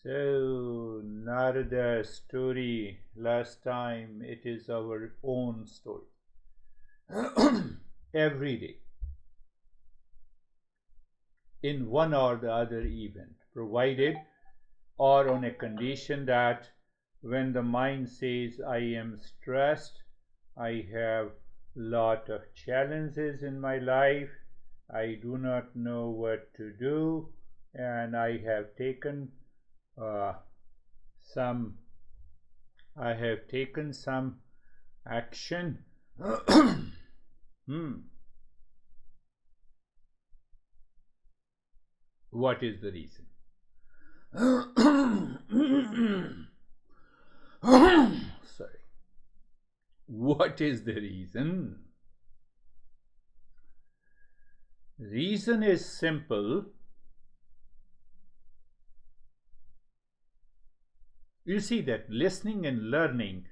So, Narada story, last time, it is our own story. Every day, in one or the other event, provided or on a condition that when the mind says, I am stressed, I have lot of challenges in my life, I do not know what to do, and I have taken some action. What is the reason? Sorry. What is the reason? Reason is simple. You see that listening and learning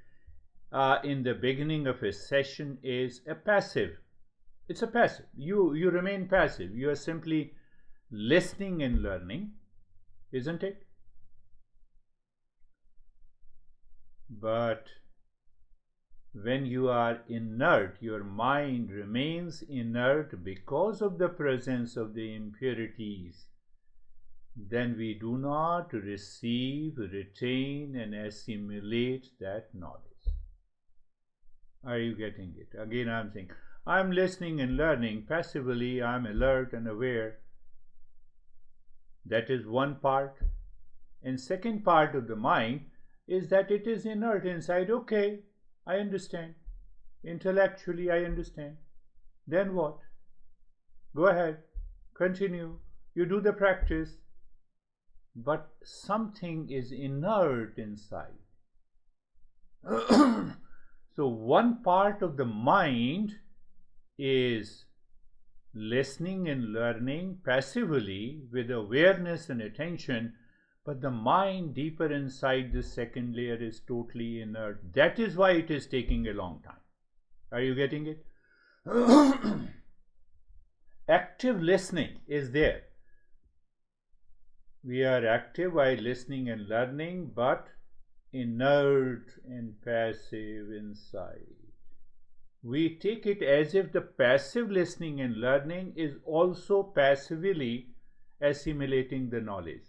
in the beginning of a session is a passive. It's a passive. You remain passive. You are simply listening and learning, isn't it? But when you are inert, your mind remains inert because of the presence of the impurities, then we do not receive, retain, and assimilate that knowledge. Are you getting it? Again, I'm saying, I'm listening and learning passively, I'm alert and aware. That is one part. And second part of the mind is that it is inert inside. Okay, I understand. Intellectually, I understand. Then what? Go ahead. Continue. You do the practice. But something is inert inside. So one part of the mind is listening and learning passively with awareness and attention, but the mind deeper inside the second layer is totally inert. That is why it is taking a long time. Are you getting it? Active listening is there. We are active while listening and learning, but inert and passive inside. We take it as if the passive listening and learning is also passively assimilating the knowledge.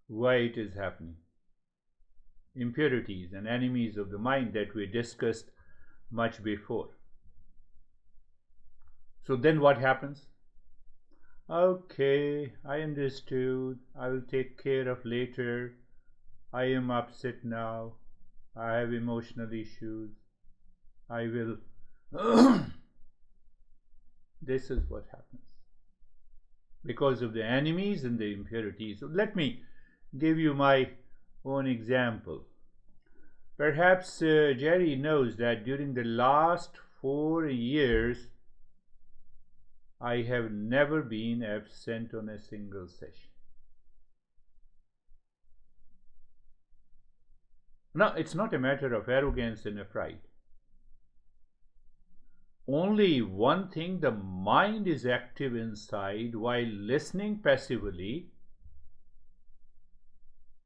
Why it is happening? Impurities and enemies of the mind that we discussed much before. So then what happens? Okay, I understood. I will take care of later. I am upset now. I have emotional issues. I will. This is what happens because of the enemies and the impurities. So let me give you my own example. Perhaps Jerry knows that during the last 4 years, I have never been absent on a single session. Now, it's not a matter of arrogance and a pride. Only one thing, the mind is active inside while listening passively.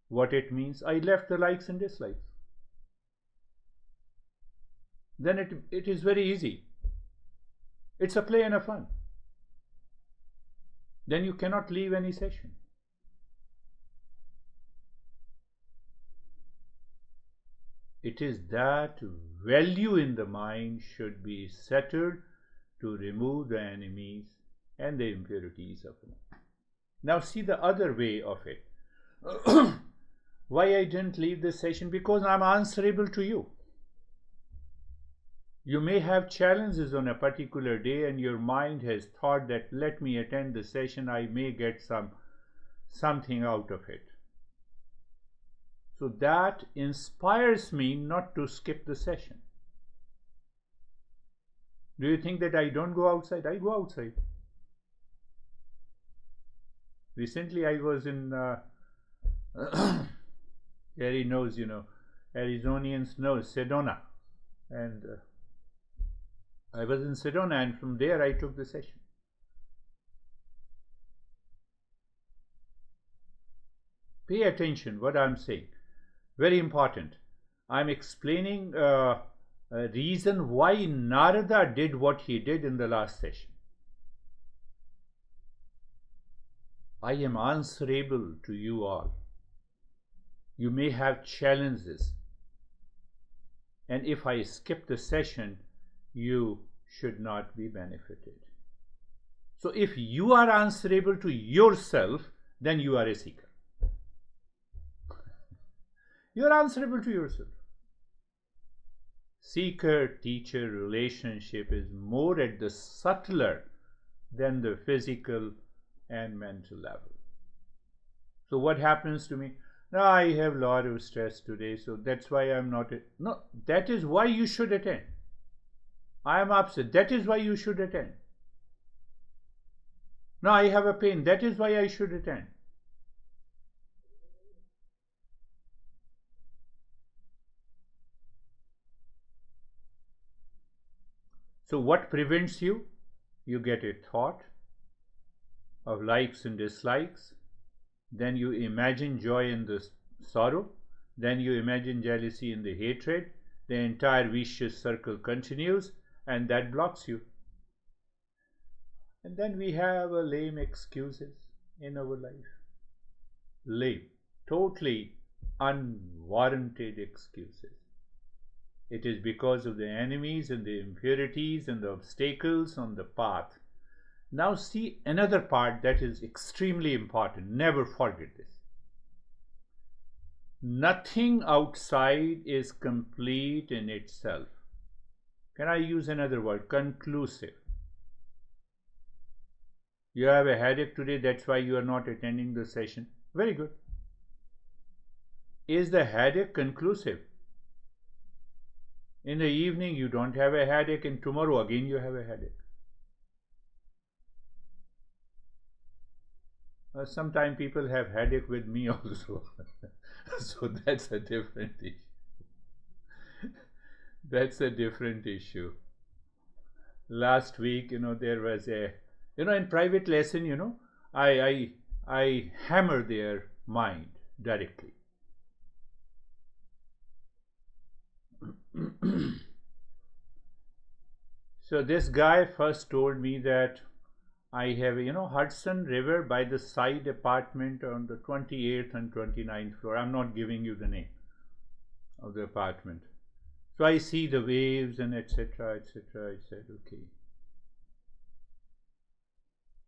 What it means, I left the likes and dislikes. Then it is very easy. It's a play and a fun. Then you cannot leave any session. It is that value in the mind should be settled to remove the enemies and the impurities of the mind. Now see the other way of it. Why I didn't leave the session? Because I'm answerable to you. You may have challenges on a particular day and your mind has thought that let me attend the session, I may get something out of it. So that inspires me not to skip the session. Do you think that I don't go outside? I go outside. Recently I was in, Gary knows, Arizonians know, Sedona. And I was in Sedona and from there I took the session. Pay attention what I'm saying. Very important. I'm explaining a reason why Narada did what he did in the last session. I am answerable to you all. You may have challenges, and if I skip the session, you should not be benefited. So if you are answerable to yourself, then you are a seeker. You are answerable to yourself. Seeker-teacher relationship is more at the subtler than the physical and mental level. So what happens to me? Now I have a lot of stress today, so that's why I'm not. No, that is why you should attend. I am upset. That is why you should attend. Now I have a pain. That is why I should attend. So what prevents you? You get a thought of likes and dislikes. Then you imagine joy in the sorrow. Then you imagine jealousy in the hatred. The entire vicious circle continues, and that blocks you. And then we have a lame excuses in our life. Lame, totally unwarranted excuses. It is because of the enemies and the impurities and the obstacles on the path. Now see another part that is extremely important. Never forget this. Nothing outside is complete in itself. Can I use another word? Conclusive. You have a headache today, that's why you are not attending the session. Very good. Is the headache conclusive? In the evening you don't have a headache, and tomorrow again you have a headache. Sometimes people have headache with me also. So that's a different issue. That's a different issue. Last week, there was a, in private lesson, I hammer their mind directly. So this guy first told me that I have, Hudson River by the side apartment on the 28th and 29th floor. I'm not giving you the name of the apartment. So I see the waves and etc., etc. I said, okay.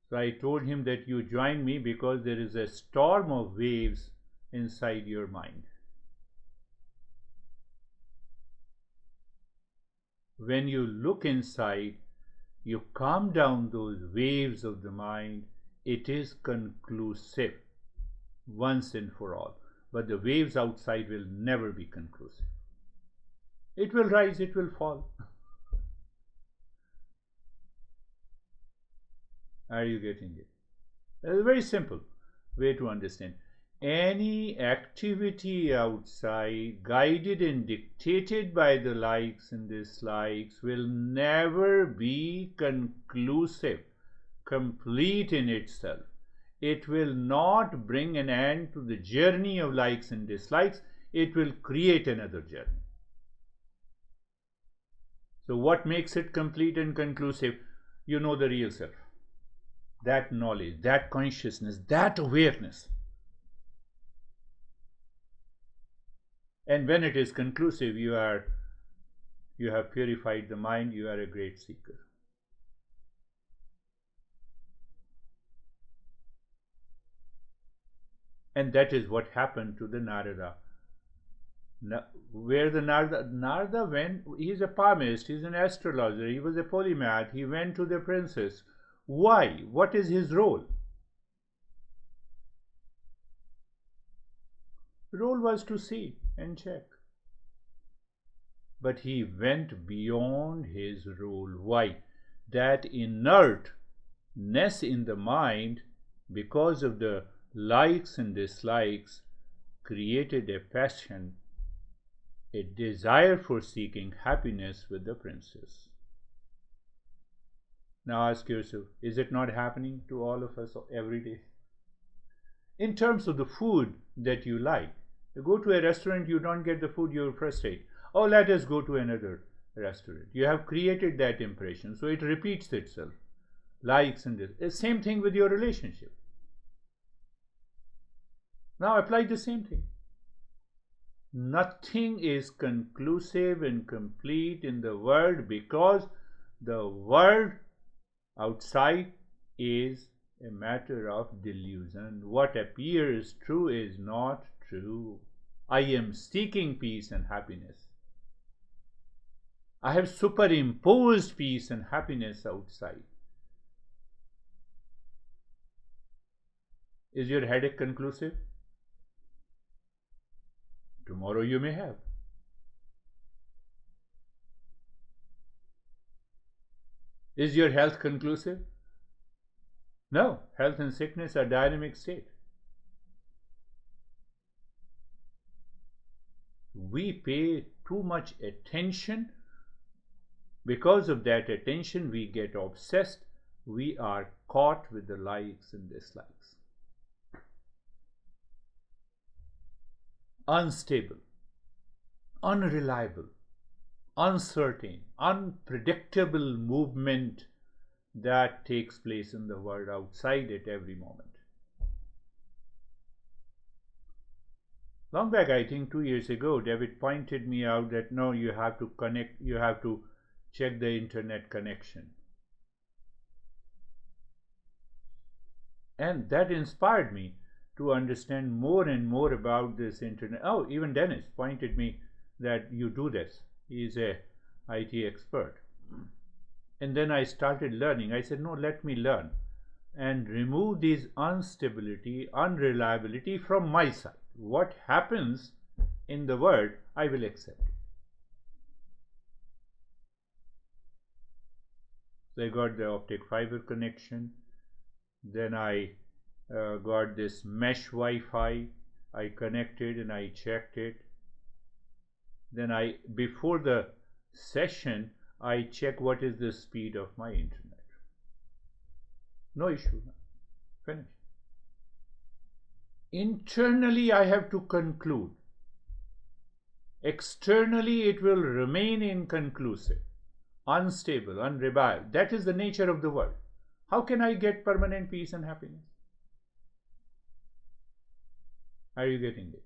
So I told him that you join me because there is a storm of waves inside your mind. When you look inside, you calm down those waves of the mind, it is conclusive once and for all. But the waves outside will never be conclusive. It will rise, it will fall. Are you getting it? It's a very simple way to understand. Any activity outside, guided and dictated by the likes and dislikes, will never be conclusive, complete in itself. It will not bring an end to the journey of likes and dislikes. It will create another journey. So what makes it complete and conclusive? You know the real self. That knowledge, that consciousness, that awareness. And when it is conclusive, you have purified the mind, you are a great seeker. And that is what happened to the Narada. Where the Narada went, he is a palmist, he is an astrologer, he was a polymath, he went to the princess. Why? What is his role? The role was to see and check. But he went beyond his role. Why? That inertness in the mind, because of the likes and dislikes, created a passion, a desire for seeking happiness with the princess. Now ask yourself, is it not happening to all of us every day? In terms of the food that you like, you go to a restaurant, you don't get the food, you're frustrated. Oh, let us go to another restaurant. You have created that impression, so it repeats itself. Likes and this. Same thing with your relationship. Now apply the same thing. Nothing is conclusive and complete in the world because the world outside is a matter of delusion. What appears true is not true. I am seeking peace and happiness. I have superimposed peace and happiness outside. Is your headache conclusive? Tomorrow you may have. Is your health conclusive? No, health and sickness are dynamic state. We pay too much attention. Because of that attention, we get obsessed. We are caught with the likes and dislikes. Unstable, unreliable, uncertain, unpredictable movement that takes place in the world outside at every moment. Long back, I think 2 years ago, David pointed me out that no, you have to connect, you have to check the internet connection. And that inspired me to understand more and more about this internet. Oh, even Dennis pointed me that you do this. He is a IT expert. And then I started learning. I said, no, let me learn and remove this instability, unreliability from my side. What happens in the world, I will accept it. So I got the optic fiber connection. Then I got this mesh Wi-Fi. I connected and I checked it. Then before the session, I check what is the speed of my internet. No issue. Finished. Internally, I have to conclude. Externally, it will remain inconclusive, unstable, unreliable. That is the nature of the world. How can I get permanent peace and happiness? Are you getting it?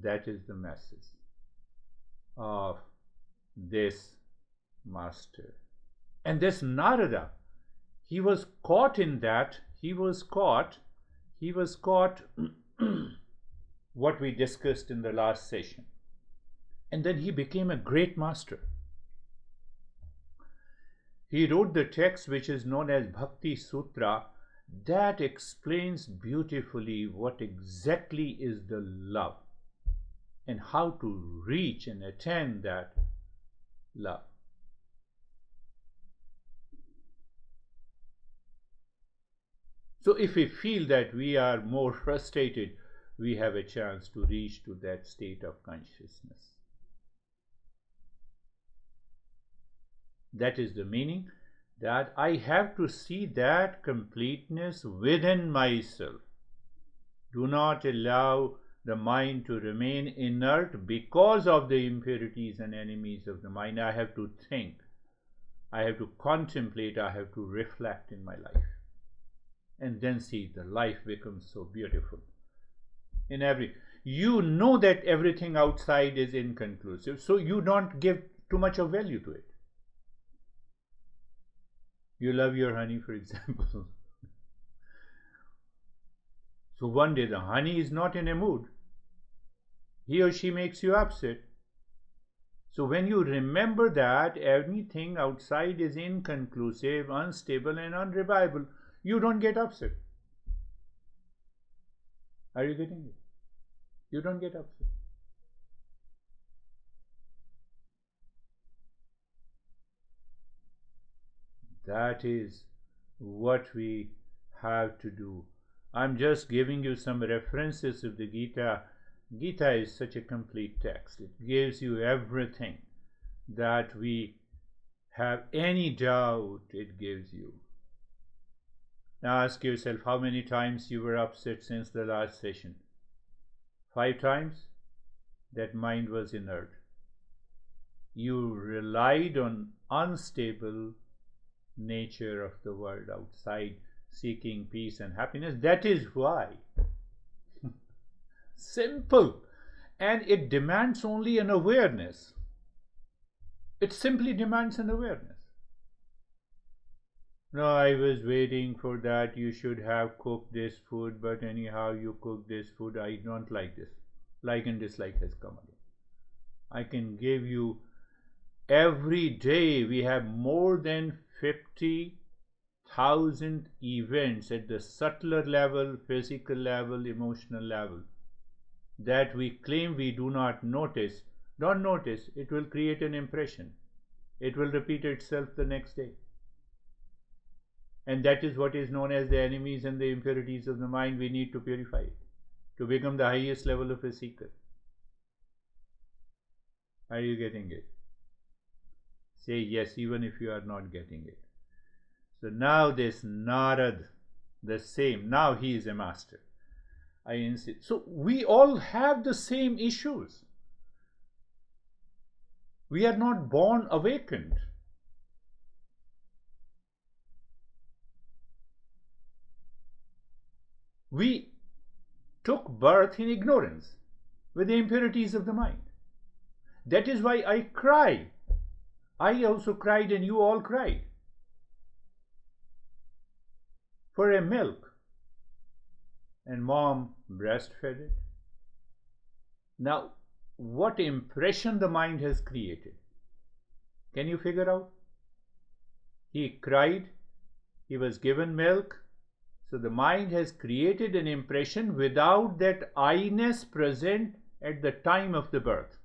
That is the message of this master. And this Narada, he was caught in that. He was caught what we discussed in the last session. And then he became a great master. He wrote the text which is known as Bhakti Sutra that explains beautifully what exactly is the love and how to reach and attain that love. So if we feel that we are more frustrated, we have a chance to reach to that state of consciousness. That is the meaning, that I have to see that completeness within myself. Do not allow the mind to remain inert because of the impurities and enemies of the mind. I have to think. I have to contemplate. I have to reflect in my life. And then see the life becomes so beautiful. You know that everything outside is inconclusive, so you don't give too much of value to it. You love your honey, for example. So one day the honey is not in a mood. He or she makes you upset. So when you remember that anything outside is inconclusive, unstable, and unreliable, you don't get upset. Are you getting it? You don't get upset. That is what we have to do. I'm just giving you some references of the Gita. Gita is such a complete text. It gives you everything that we have any doubt, it gives you. Now ask yourself how many times you were upset since the last session. 5 times? That mind was inert. You relied on unstable nature of the world outside, seeking peace and happiness. That is why. Simple. And it demands only an awareness. It simply demands an awareness. No, I was waiting for that. You should have cooked this food, but anyhow you cook this food. I don't like this. Like and dislike has come again. I can give you every day we have more than 50,000 events at the subtler level, physical level, emotional level that we claim we do not notice. Don't notice, it will create an impression. It will repeat itself the next day. And that is what is known as the enemies and the impurities of the mind. We need to purify it to become the highest level of a seeker. Are you getting it? Say yes, even if you are not getting it. So now this Narad, the same, now he is a master. I insist. So we all have the same issues. We are not born awakened. We took birth in ignorance with the impurities of the mind. That is why I cry. I also cried and you all cried for a milk, and mom breastfed it. Now, what impression the mind has created? Can you figure out? He cried, he was given milk, so the mind has created an impression without that I-ness present at the time of the birth.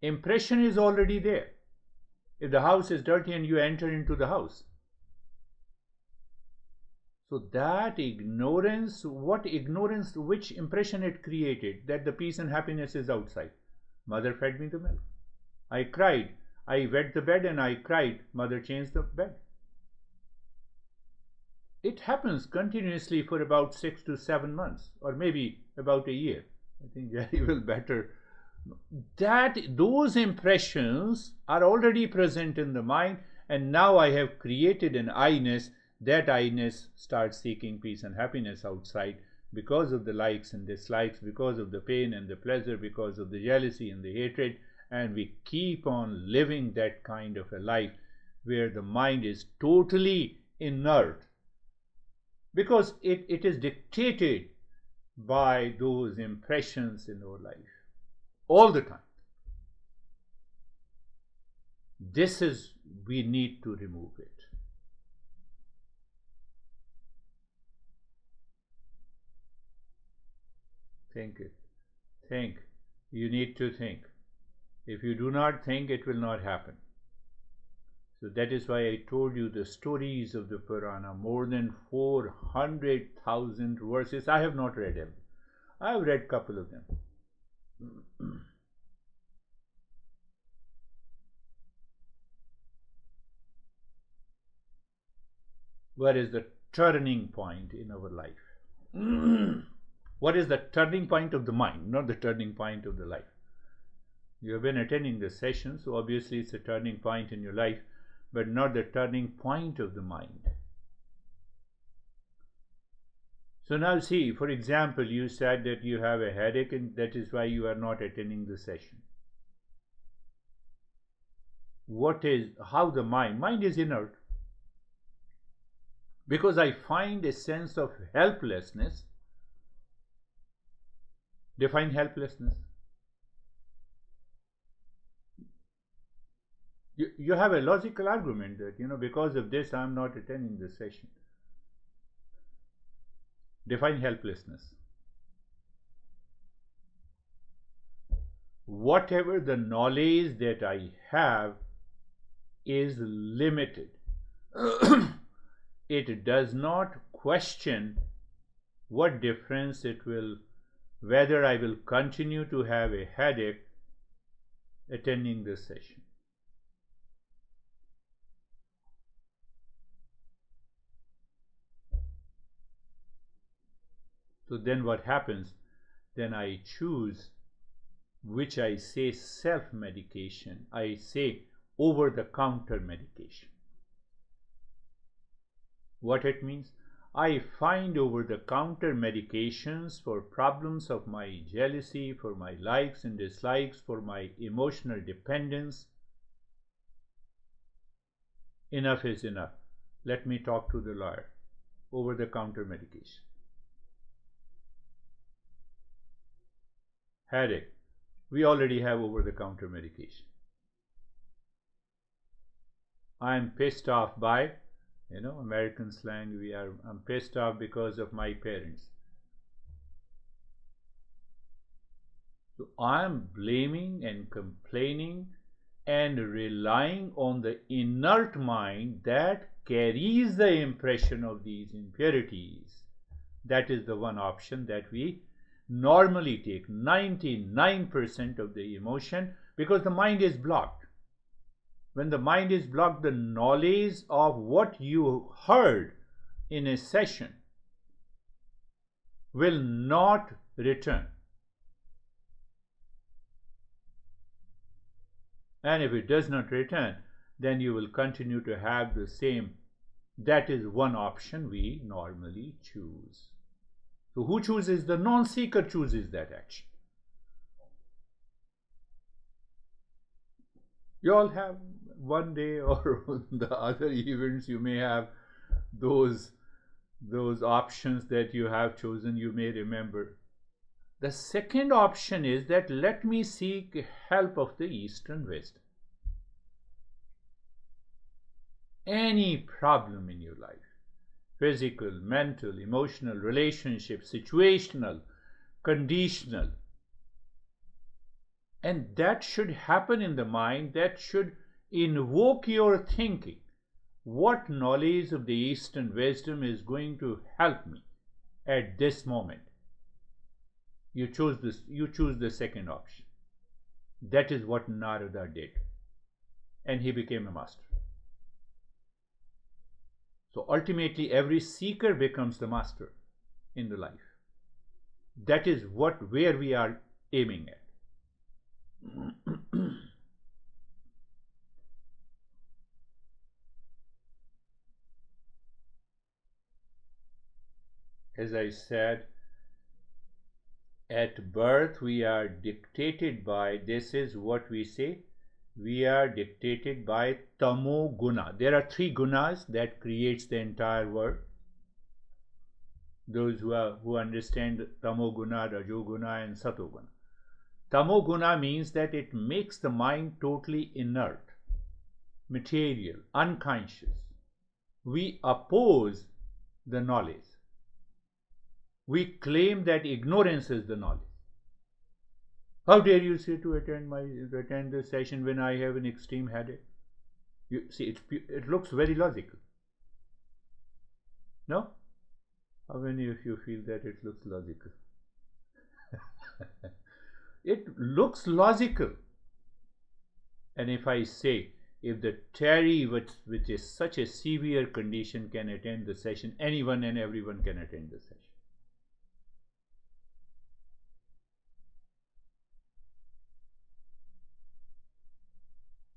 Impression is already there. If the house is dirty and you enter into the house. So that ignorance, what ignorance, which impression it created, that the peace and happiness is outside. Mother fed me the milk. I cried. I wet the bed and I cried. Mother changed the bed. It happens continuously for about 6 to 7 months, or maybe about a year. I think Gary will better. That those impressions are already present in the mind, and now I have created an I-ness. That I-ness starts seeking peace and happiness outside because of the likes and dislikes, because of the pain and the pleasure, because of the jealousy and the hatred, and we keep on living that kind of a life where the mind is totally inert because it is dictated by those impressions in our life all the time. This is, we need to remove it. Think it. Think. You need to think. If you do not think, it will not happen. So that is why I told you the stories of the Purana, more than 400,000 verses. I have not read them. I have read a couple of them. Where is the turning point in our life? What is the turning point of the mind, not the turning point of the life? You have been attending the session, so obviously it's a turning point in your life, but not the turning point of the mind. So now see, for example, you said that you have a headache and that is why you are not attending the session. What is, how the mind is inert. Because I find a sense of helplessness. Define helplessness. You have a logical argument that, because of this I am not attending this session. Define helplessness. Whatever the knowledge that I have is limited. It does not question what difference it will, whether I will continue to have a headache attending this session. So then what happens? Then I choose, which I say self-medication. I say over-the-counter medication. What it means? I find over-the-counter medications for problems of my jealousy, for my likes and dislikes, for my emotional dependence. Enough is enough. Let me talk to the lawyer. Over-the-counter medication. Headache. We already have over-the-counter medication. I am pissed off by, American slang, I'm pissed off because of my parents. So I am blaming and complaining and relying on the inert mind that carries the impression of these impurities. That is the one option that we normally take, 99% of the emotion, because the mind is blocked. When the mind is blocked, the knowledge of what you heard in a session will not return. And if it does not return, then you will continue to have the same. That is one option we normally choose. So who chooses? The non-seeker chooses that action. You all have one day or the other events, you may have those options that you have chosen, you may remember. The second option is that let me seek help of the Eastern wisdom. Any problem in your life, physical, mental, emotional, relationship, situational, conditional, and that should happen in the mind, that should invoke your thinking. What knowledge of the Eastern wisdom is going to help me at this moment? You choose the second option. That is what Narada did. And he became a master. So ultimately every seeker becomes the master in the life. That is where we are aiming at. As I said, at birth we are dictated by, this is what we say, we are dictated by tamo guna. There are three gunas that creates the entire world. Those who understand tamo guna, rajo guna and sato guna. Tamo guna means that it makes the mind totally inert, material, unconscious. We oppose the knowledge. We claim that ignorance is the knowledge. How dare you say to attend the session when I have an extreme headache? You see, it looks very logical. No? How many of you feel that it looks logical? It looks logical. And if I say, if the Terry, which is such a severe condition, can attend the session, anyone and everyone can attend the session.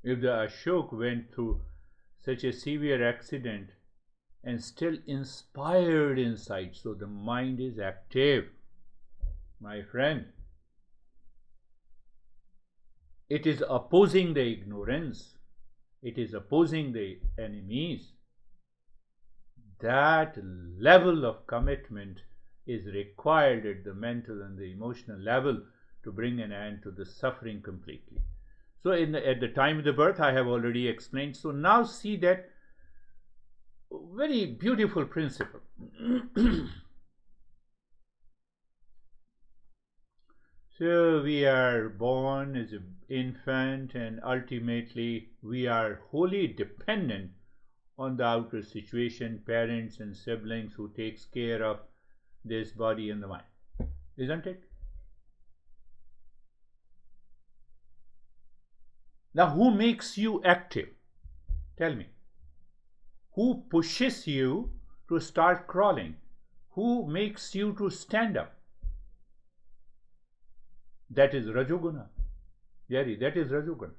If the Ashok went through such a severe accident and still inspired inside, so the mind is active, my friend. It is opposing the ignorance. It is opposing the enemies. That level of commitment is required at the mental and the emotional level to bring an end to the suffering completely. So at the time of the birth, I have already explained. So now see that very beautiful principle. So we are born as an infant, and ultimately we are wholly dependent on the outer situation, parents and siblings who takes care of this body and the mind. Isn't it? Now, who makes you active? Tell me. Who pushes you to start crawling? Who makes you to stand up? That is Rajoguna. Jerry, that is Rajoguna.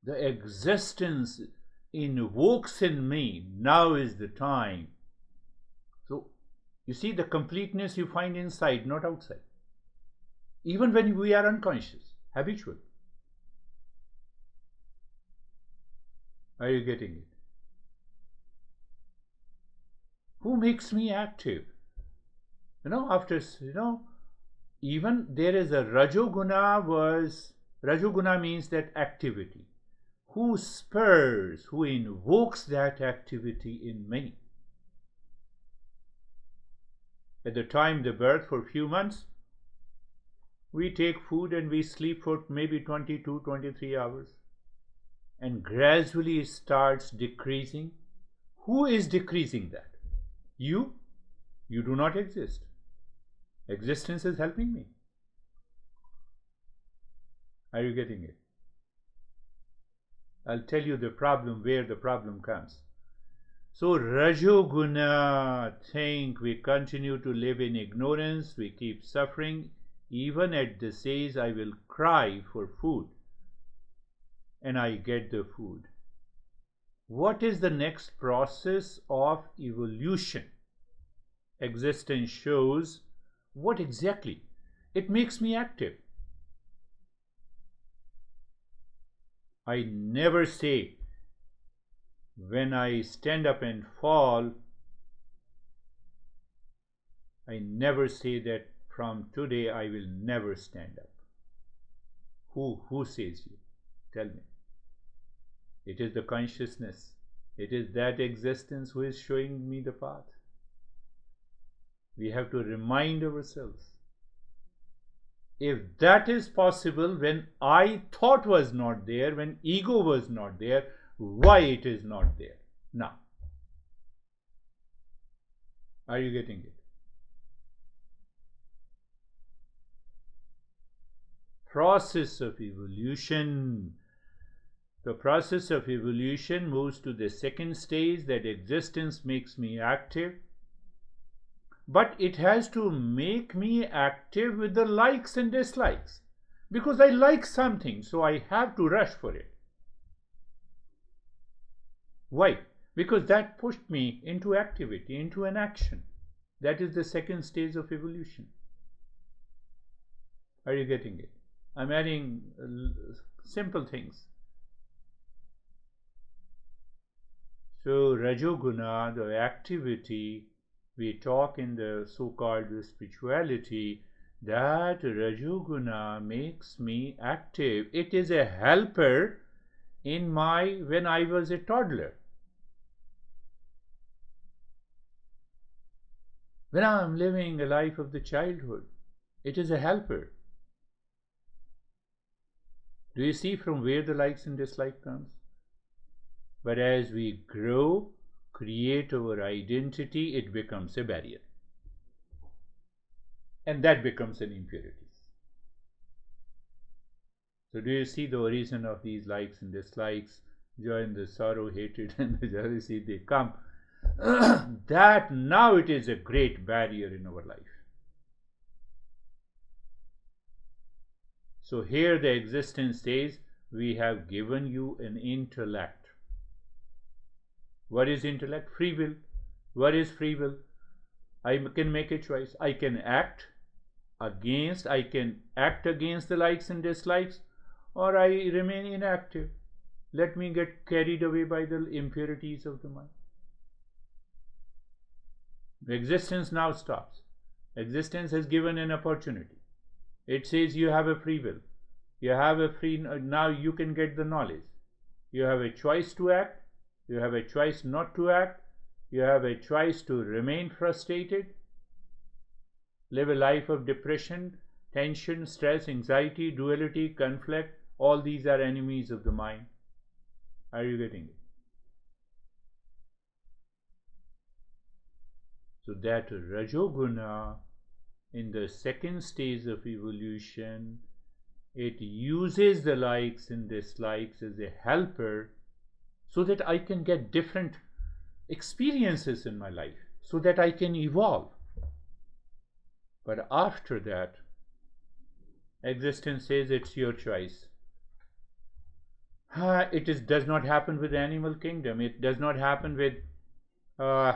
The existence invokes in me, now is the time. So, you see the completeness you find inside, not outside. Even when we are unconscious, habitual. Are you getting it? Who makes me active? Even there is a Rajoguna means that activity. Who spurs, who invokes that activity in me? At the time the birth, for few months, we take food and we sleep for maybe 22, 23 hours. And gradually it starts decreasing. Who is decreasing that? You? You do not exist. Existence is helping me. Are you getting it? I'll tell you the problem, where the problem comes. So Rajoguna think we continue to live in ignorance, we keep suffering. Even at this age, I will cry for food, and I get the food. What is the next process of evolution? Existence shows what exactly? It makes me active. I never say, when I stand up and fall, I never say that from today I will never stand up. Who says you? Tell me. It is the consciousness. It is that existence who is showing me the path. We have to remind ourselves. If that is possible when I thought was not there, when ego was not there, why it is not there now? Are you getting it? Process of evolution. The process of evolution moves to the second stage, that existence makes me active. But it has to make me active with the likes and dislikes. Because I like something, so I have to rush for it. Why? Because that pushed me into activity, into an action. That is the second stage of evolution. Are you getting it? I'm adding simple things. So Rajoguna, the activity, we talk in the so-called spirituality, that Rajoguna makes me active. It is a helper in when I was a toddler. When I am living a life of the childhood, it is a helper. Do you see from where the likes and dislikes comes? But as we grow, create our identity, it becomes a barrier. And that becomes an impurity. So do you see the origin of these likes and dislikes, joy and the sorrow, hatred and the jealousy, they come. That now it is a great barrier in our life. So here the existence says, we have given you an intellect. What is intellect? Free will. What is free will? I can make a choice. I can act against the likes and dislikes, or I remain inactive. Let me get carried away by the impurities of the mind. The existence now stops. Existence has given an opportunity. It says you have a free will. Now you can get the knowledge. You have a choice to act. You have a choice not to act. You have a choice to remain frustrated, live a life of depression, tension, stress, anxiety, duality, conflict. All these are enemies of the mind. Are you getting it? So that Rajoguna, in the second stage of evolution, it uses the likes and dislikes as a helper so that I can get different experiences in my life. so that I can evolve. But after that, existence says it's your choice. Does not happen with the animal kingdom. It does not happen uh,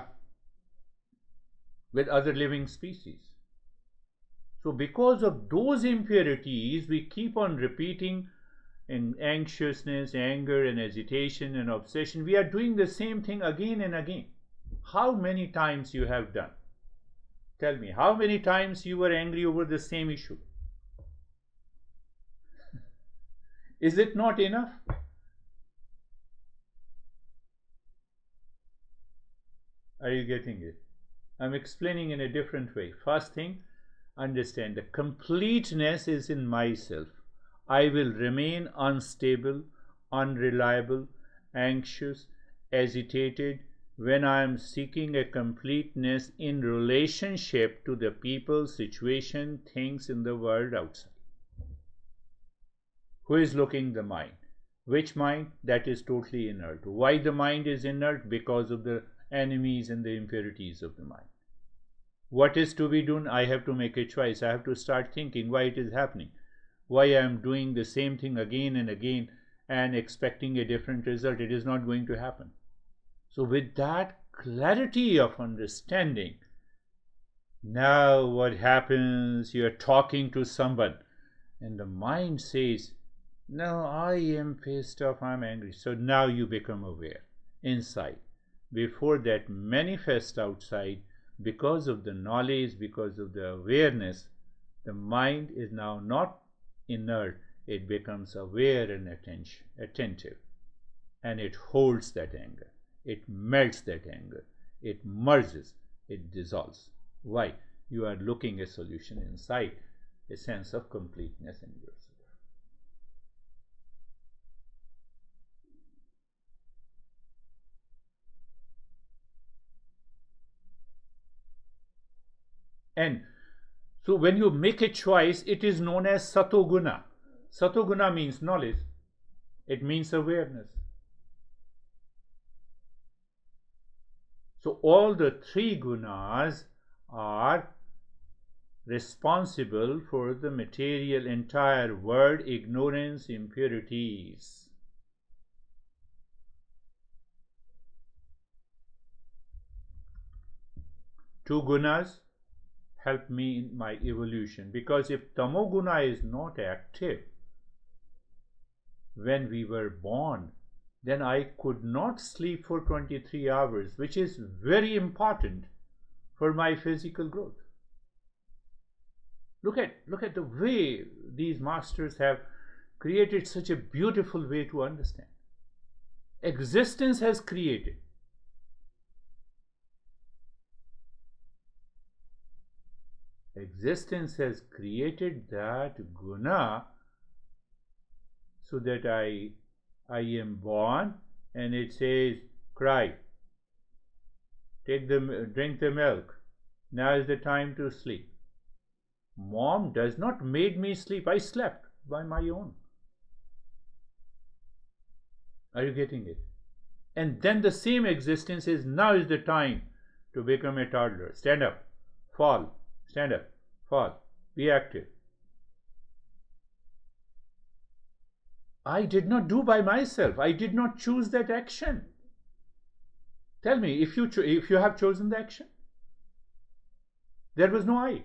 with other living species. So because of those impurities, we keep on repeating in anxiousness, anger, and agitation and obsession. We are doing the same thing again and again. How many times you have done? Tell me, how many times you were angry over the same issue? Is it not enough? Are you getting it? I'm explaining in a different way. First thing, understand the completeness is in myself. I will remain unstable, unreliable, anxious, agitated when I am seeking a completeness in relationship to the people, situation, things in the world outside. Who is looking the mind? Which mind? That is totally inert. Why the mind is inert? Because of the enemies and the impurities of the mind. What is to be done? I have to make a choice. I have to start thinking why it is happening, why I am doing the same thing again and again and expecting a different result. It is not going to happen. So with that clarity of understanding, now what happens? You are talking to someone and the mind says, no, I am pissed off, I'm angry. So now you become aware inside. Before that manifests outside, because of the knowledge, because of the awareness, the mind is now not inert. It becomes aware and attentive. And it holds that anger. It melts that anger. It merges. It dissolves. Why? You are looking a solution inside, a sense of completeness in yourself. And so when you make a choice, it is known as satoguna. Satoguna means knowledge. It means awareness. So all the three gunas are responsible for the material entire world, ignorance, impurities. Two gunas help me in my evolution, because if tamoguna is not active when we were born, then I could not sleep for 23 hours, which is very important for my physical growth. Look at the way these masters have created such a beautiful way to understand. Existence has created. Existence has created that guna so that I am born and it says, cry, drink the milk, now is the time to sleep. Mom does not make me sleep. I slept by my own. Are you getting it? And then the same existence is, now is the time to become a toddler. Stand up, fall, stand up, fall, be active. I did not do by myself. I did not choose that action. Tell me, if you have chosen the action, there was no I.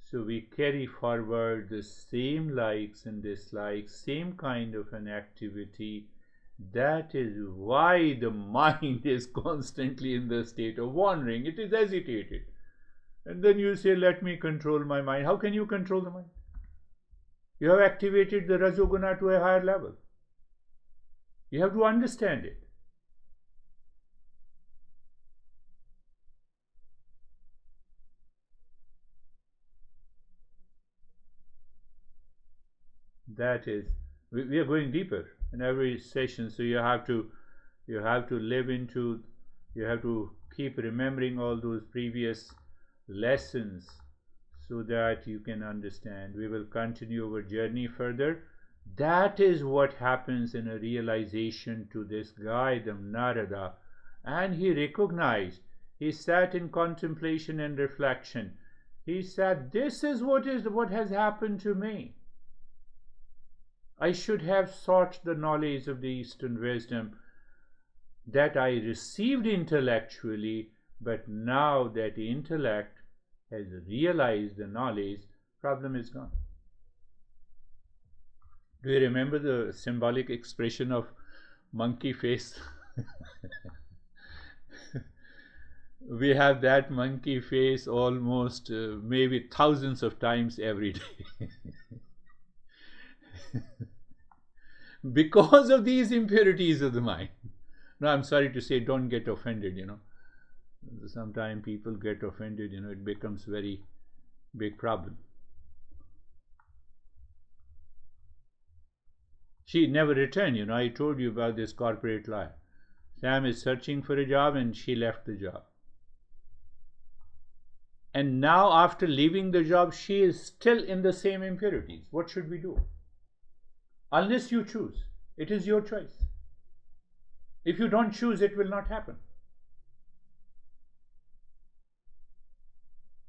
So we carry forward the same likes and dislikes, same kind of an activity. That is why the mind is constantly in the state of wandering. It is agitated. And then you say, let me control my mind. How can you control the mind? You have activated the Rajoguna to a higher level. You have to understand it. That is, we are going deeper in every session, so you have to live into, you have to keep remembering all those previous lessons so that you can understand. We will continue our journey further. That is what happens in a realization to this guy, the Narada. And he recognized, he sat in contemplation and reflection. He said, this is what has happened to me. I should have sought the knowledge of the Eastern wisdom that I received intellectually, but now that the intellect has realized the knowledge, problem is gone. Do you remember the symbolic expression of monkey face? We have that monkey face almost maybe thousands of times every day. Because of these impurities of the mind. No, I'm sorry to say, don't get offended, Sometimes people get offended, it becomes very big problem. She never returned, I told you about this corporate lie. Sam is searching for a job and she left the job. And now after leaving the job, she is still in the same impurities. What should we do? Unless you choose. It is your choice. If you don't choose, it will not happen.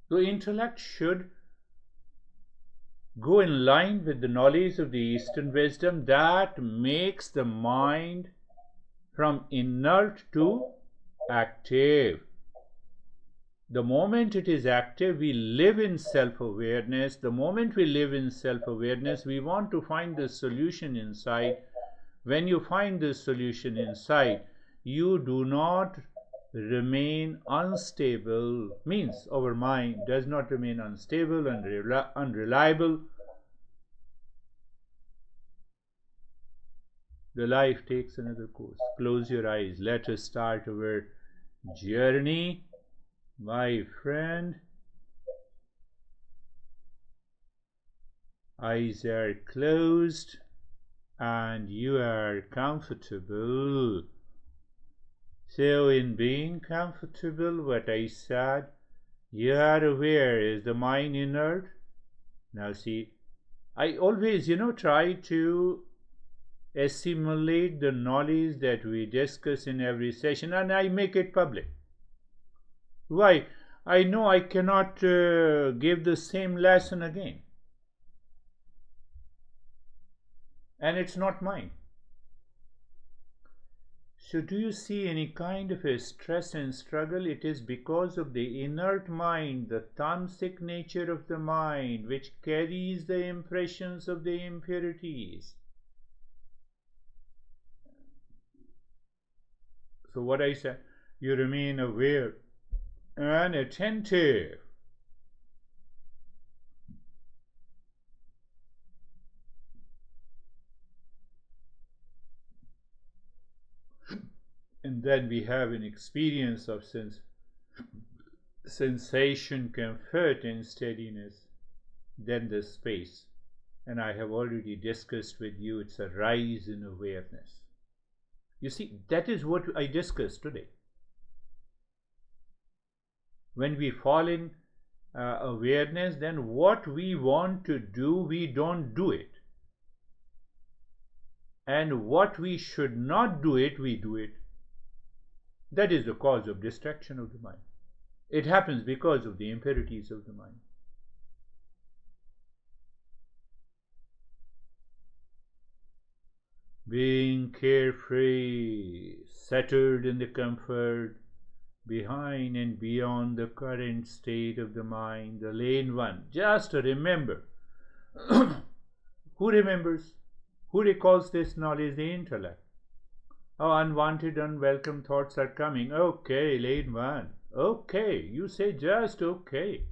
The intellect should go in line with the knowledge of the Eastern wisdom that makes the mind from inert to active. The moment it is active, we live in self-awareness. The moment we live in self-awareness, we want to find the solution inside. When you find the solution inside, you do not remain unstable. Means our mind does not remain unstable and unreliable. The life takes another course. Close your eyes. Let us start our journey. My friend, eyes are closed and you are comfortable. So in being comfortable, what I said, you are aware, is the mind inert? Now see, I always, try to assimilate the knowledge that we discuss in every session and I make it public. Why? I know I cannot give the same lesson again. And it's not mine. So do you see any kind of a stress and struggle? It is because of the inert mind, the tamasic nature of the mind, which carries the impressions of the impurities. So what I said, you remain aware and attentive. And then we have an experience of sensation, comfort, and steadiness. Then the space. And I have already discussed with you, it's a rise in awareness. You see, that is what I discussed today. When we fall in awareness, then what we want to do, we don't do it. And what we should not do it, we do it. That is the cause of distraction of the mind. It happens because of the impurities of the mind. Being carefree, settled in the comfort, behind and beyond the current state of the mind, the lane one. Just remember. Who remembers? Who recalls this knowledge? The intellect. Oh, unwanted, unwelcome thoughts are coming. Okay, lane one. Okay, you say just okay.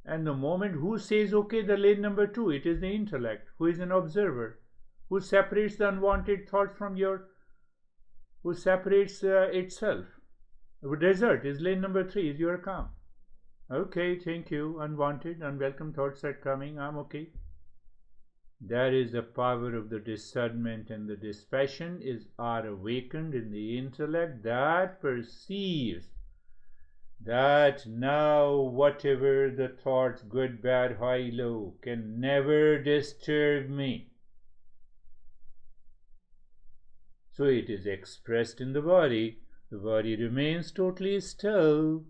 And the moment who says okay, the lane number two, it is the intellect, who is an observer, who separates the unwanted thoughts from who separates itself. The desert is lane number three, is your calm. Okay, thank you. Unwanted, unwelcome thoughts are coming. I'm okay. That is the power of the discernment, and the dispassion are awakened in the intellect that perceives that now whatever the thoughts, good, bad, high, low, can never disturb me. So it is expressed in the body. The body remains totally still.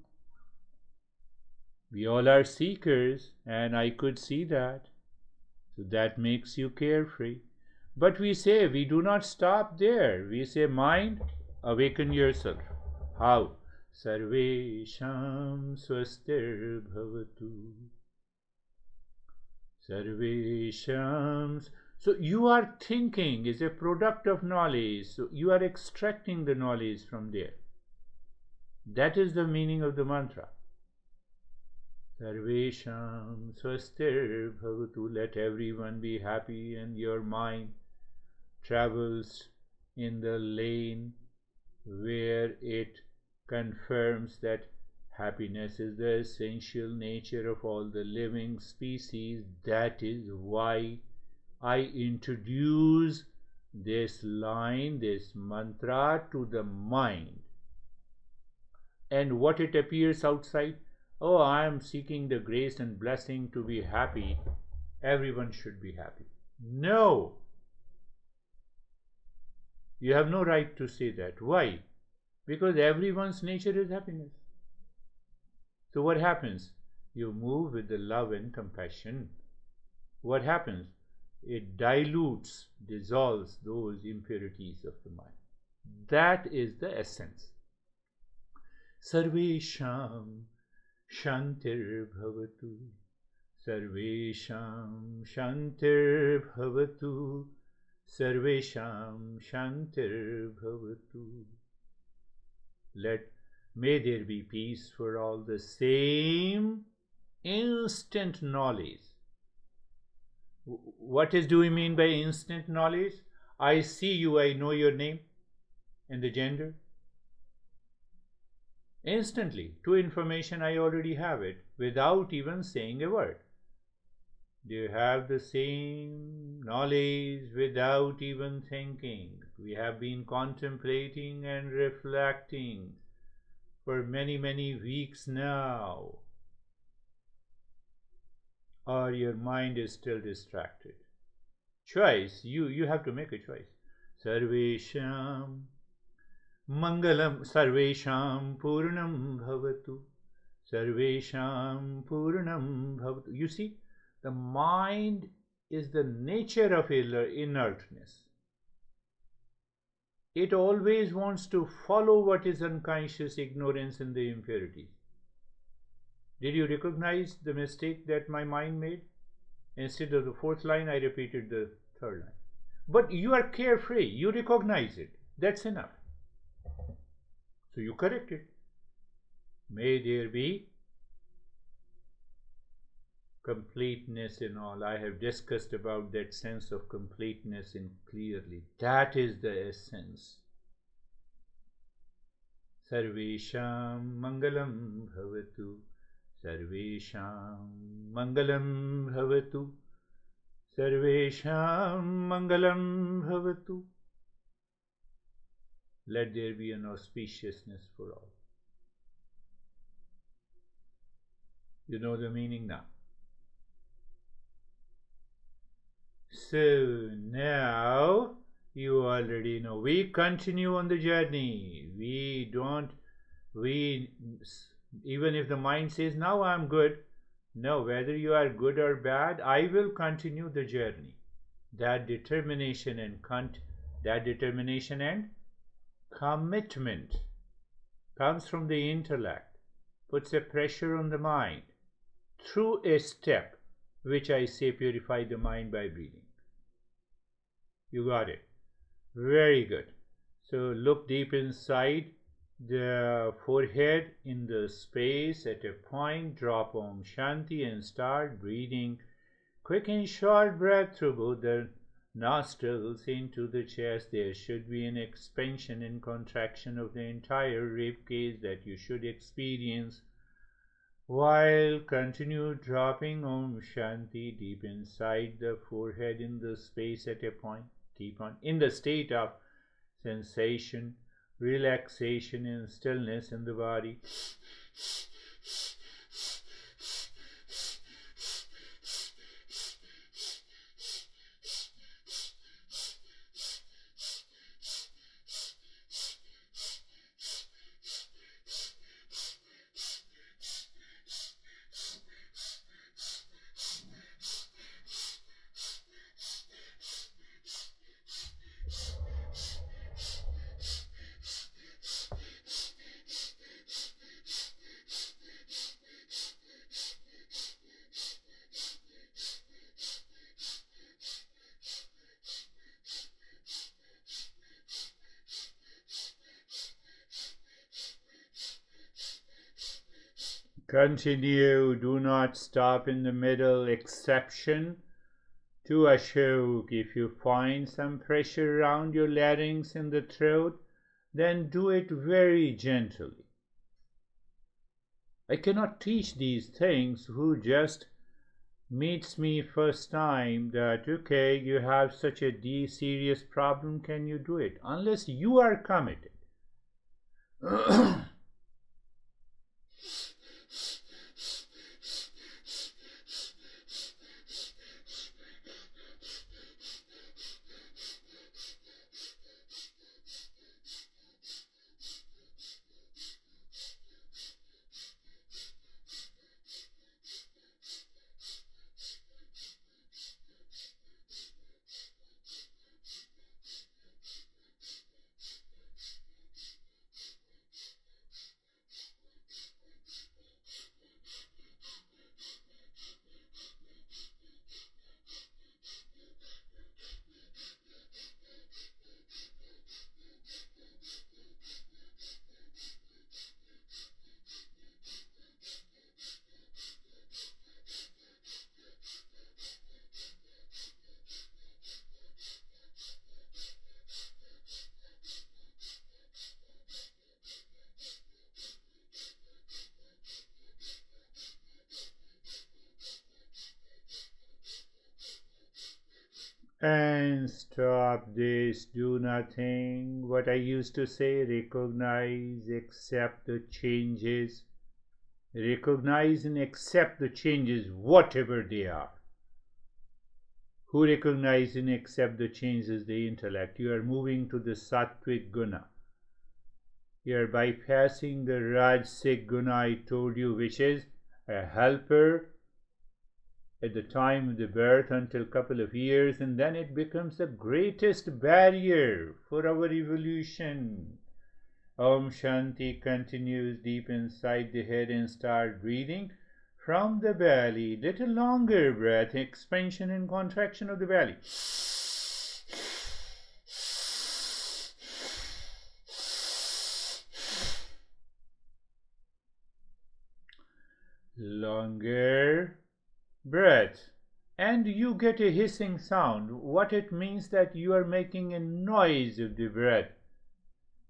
We all are seekers, and I could see that. So that makes you carefree. But we say we do not stop there. We say, mind, awaken yourself. How? Sarvesham swastir bhavatu. Sarvesham. So you are thinking is a product of knowledge. So you are extracting the knowledge from there. That is the meaning of the mantra. Sarvesham swastir bhavatu. Let everyone be happy, and your mind travels in the lane where it confirms that happiness is the essential nature of all the living species. That is why I introduce this line, this mantra to the mind. And what it appears outside, oh, I am seeking the grace and blessing to be happy. Everyone should be happy. No. You have no right to say that. Why? Because everyone's nature is happiness. So what happens? You move with the love and compassion. What happens? It dilutes, dissolves those impurities of the mind. That is the essence. Sarvesham shantir bhavatu. Sarvesham shantir bhavatu. Sarvesham shantir bhavatu. May there be peace for all. The same instant knowledge. What do we mean by instant knowledge? I see you, I know your name and the gender. Instantly, to information I already have it without even saying a word. Do you have the same knowledge without even thinking? We have been contemplating and reflecting for many, many weeks now. Or your mind is still distracted. Choice, you have to make a choice. Sarvesham Mangalam Sarvesham Purnam Bhavatu. Sarvesham Purnam Bhavatu. You see, the mind is the nature of inertness. It always wants to follow what is unconscious, ignorance, and the impurities. Did you recognize the mistake that my mind made? Instead of the fourth line, I repeated the third line. But you are carefree. You recognize it. That's enough. So you correct it. May there be completeness in all. I have discussed about that sense of completeness in clearly. That is the essence. Sarvesham Mangalam Bhavatu. Sarvesham Mangalam Bhavatu. Sarvesham Mangalam Bhavatu. Let there be an auspiciousness for all. You know the meaning now. So now you already know. We continue on the journey. Even if the mind says, now I'm good. No, whether you are good or bad, I will continue the journey. That determination and commitment comes from the intellect, puts a pressure on the mind through a step, which I say purify the mind by breathing. You got it. Very good. So look deep inside the forehead in the space at a point, drop Om Shanti and start breathing. Quick and short breath through both the nostrils into the chest. There should be an expansion and contraction of the entire rib cage that you should experience, while continue dropping Om Shanti deep inside the forehead in the space at a point. Keep on in the state of sensation, relaxation and stillness in the body. Continue, do not stop in the middle. Exception to Ashok: if you find some pressure around your larynx in the throat, then do it very gently. I cannot teach these things who just meets me first time that, okay, you have such a serious problem, can you do it? Unless you are committed. And stop this, do nothing. What I used to say, recognize, accept the changes. Recognize and accept the changes, whatever they are. Who recognize and accept the changes? The intellect. You are moving to the sattvic guna. You are bypassing the rajasic guna I told you, which is a helper at the time of the birth until a couple of years, and then it becomes the greatest barrier for our evolution. Om Shanti continues deep inside the head and start breathing from the belly. Little longer breath, expansion and contraction of the belly. Longer breath, and you get a hissing sound. What it means? That you are making a noise of the breath.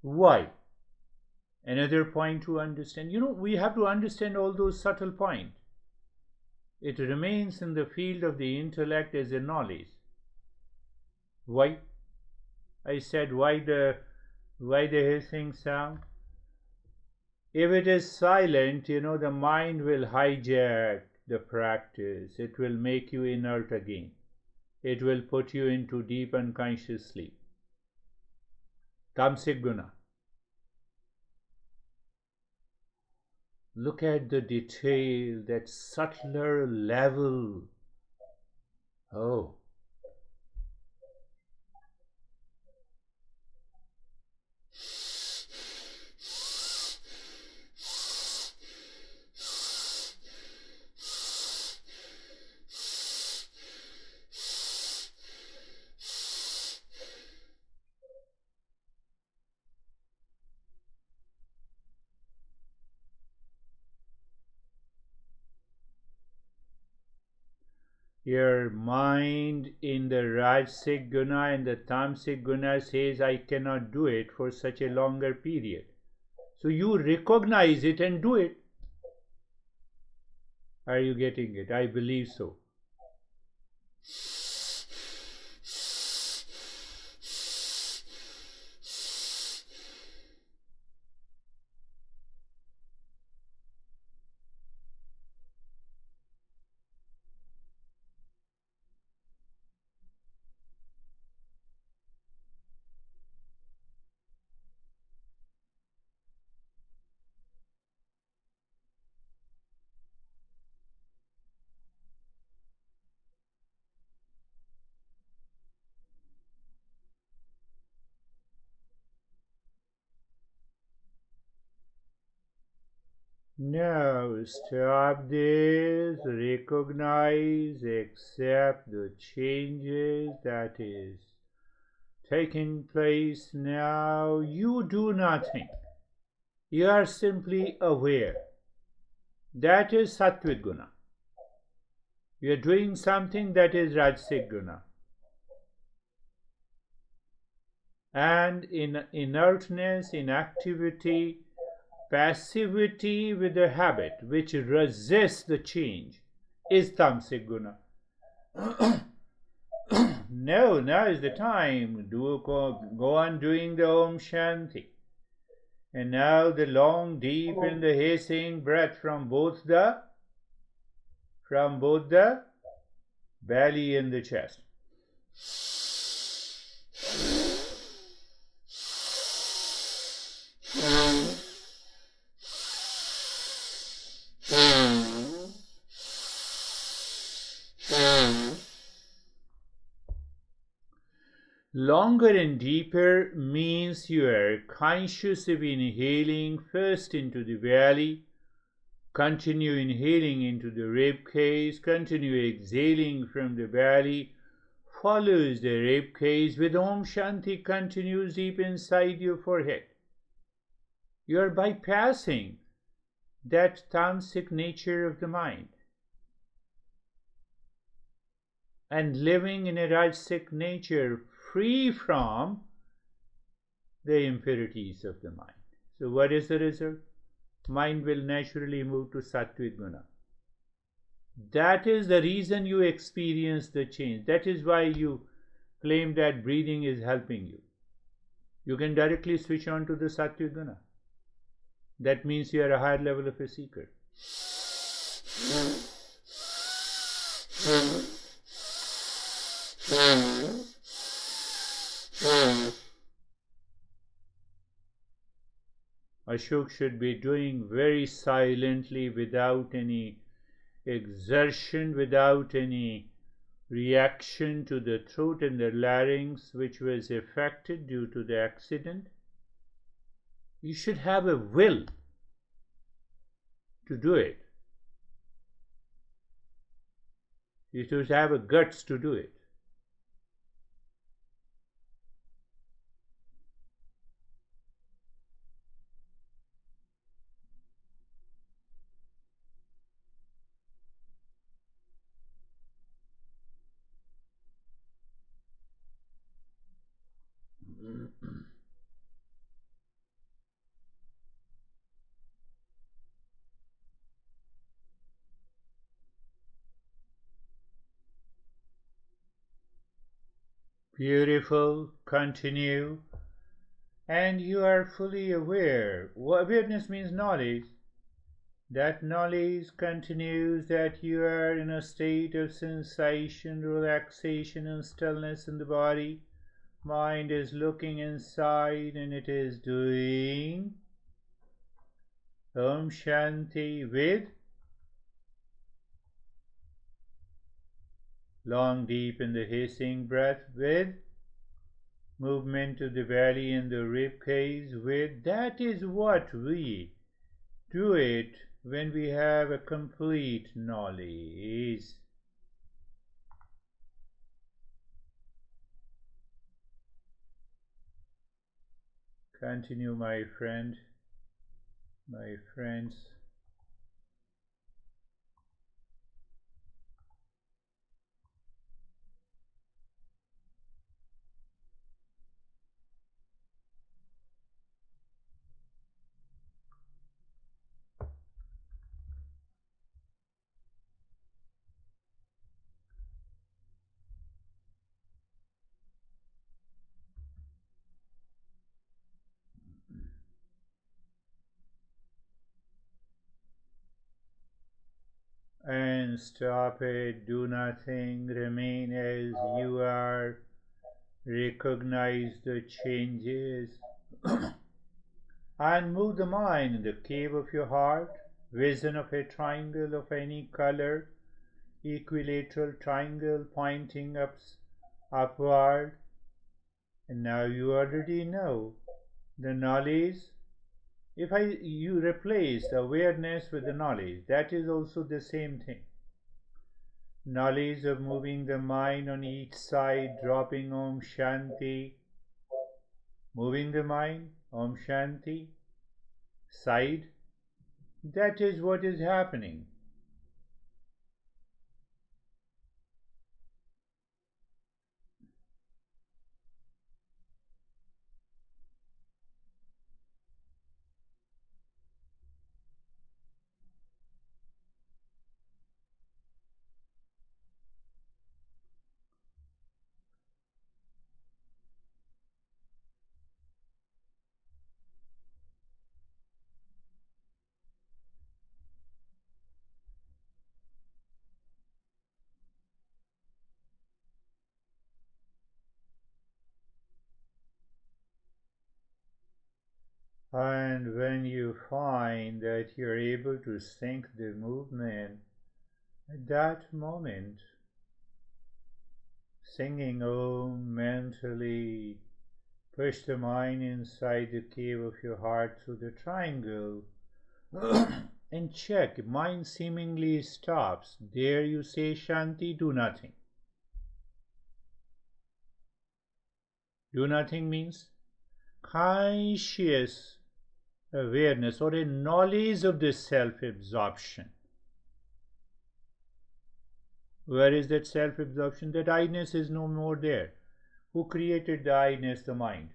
Why? Another point to understand. We have to understand all those subtle points. It remains in the field of the intellect as a knowledge. Why? I said, why the hissing sound? If it is silent, the mind will hijack the practice. It will make you inert again. It will put you into deep unconscious sleep. Tamasic guna. Look at the detail, that subtler level. Oh. Your mind in the Rajasic guna and the Tamasic guna says, I cannot do it for such a longer period. So you recognize it and do it. Are you getting it? I believe so. Now stop this, recognize, accept the changes that is taking place now. You do nothing. You are simply aware. that is Sattvic Guna. You are doing something that is Rajasic Guna. And in inertness, inactivity, passivity with a habit which resists the change is Tamasic Guna. No, now is the time. Go on doing the Om Shanti. And now the long, deep and the hissing breath from both the belly and the chest. Longer and deeper means you are conscious of inhaling first into the belly, continue inhaling into the rib cage, continue exhaling from the belly, follows the rib cage with Om Shanti continues deep inside your forehead. You are bypassing that tamasic nature of the mind and living in a rajasic nature free from the impurities of the mind. So what is the result? Mind will naturally move to Sattvic Guna. That is the reason you experience the change. That is why you claim that breathing is helping you. You can directly switch on to the Sattvic Guna. That means you are a higher level of a seeker. Ashok should be doing very silently without any exertion, without any reaction to the throat and the larynx which was affected due to the accident. You should have a will to do it. You should have a guts to do it. Beautiful. Continue. And you are fully aware. Awareness means knowledge. That knowledge continues that you are in a state of sensation, relaxation, and stillness in the body. Mind is looking inside and it is doing Om Shanti with long, deep and the hissing breath, with movement to the belly and the rib cage, with. That is what we do it when we have a complete knowledge. Continue, my friend, my friends. And stop it, do nothing, remain as you are, recognize the changes, and move the mind in the cave of your heart, vision of a triangle of any color, equilateral triangle pointing upward. And now you already know the knowledge. If you replace the awareness with the knowledge, that is also the same thing. Knowledge of moving the mind on each side, dropping Om Shanti, moving the mind, Om Shanti, side, That is what is happening. And when you find that you're able to sync the movement at that moment, singing Om mentally, push the mind inside the cave of your heart through the triangle and check. Mind seemingly stops. There you say Shanti, do nothing. Do nothing means conscious awareness or a knowledge of the self absorption. Where is that self absorption? That I-ness is no more there. Who created the I-ness? The mind.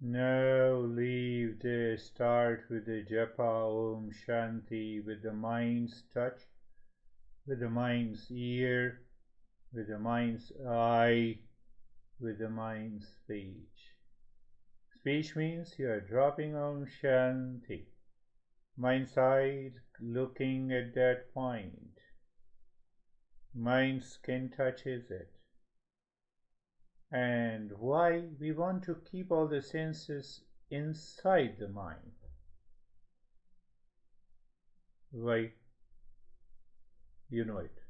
Now leave the start with the japa Om Shanti, with the mind's touch, with the mind's ear, with the mind's eye, with the mind's speech. Speech means you are dropping Om Shanti. Mind's eye looking at that point. Mind's skin touches it. And why we want to keep all the senses inside the mind? Why? You know it.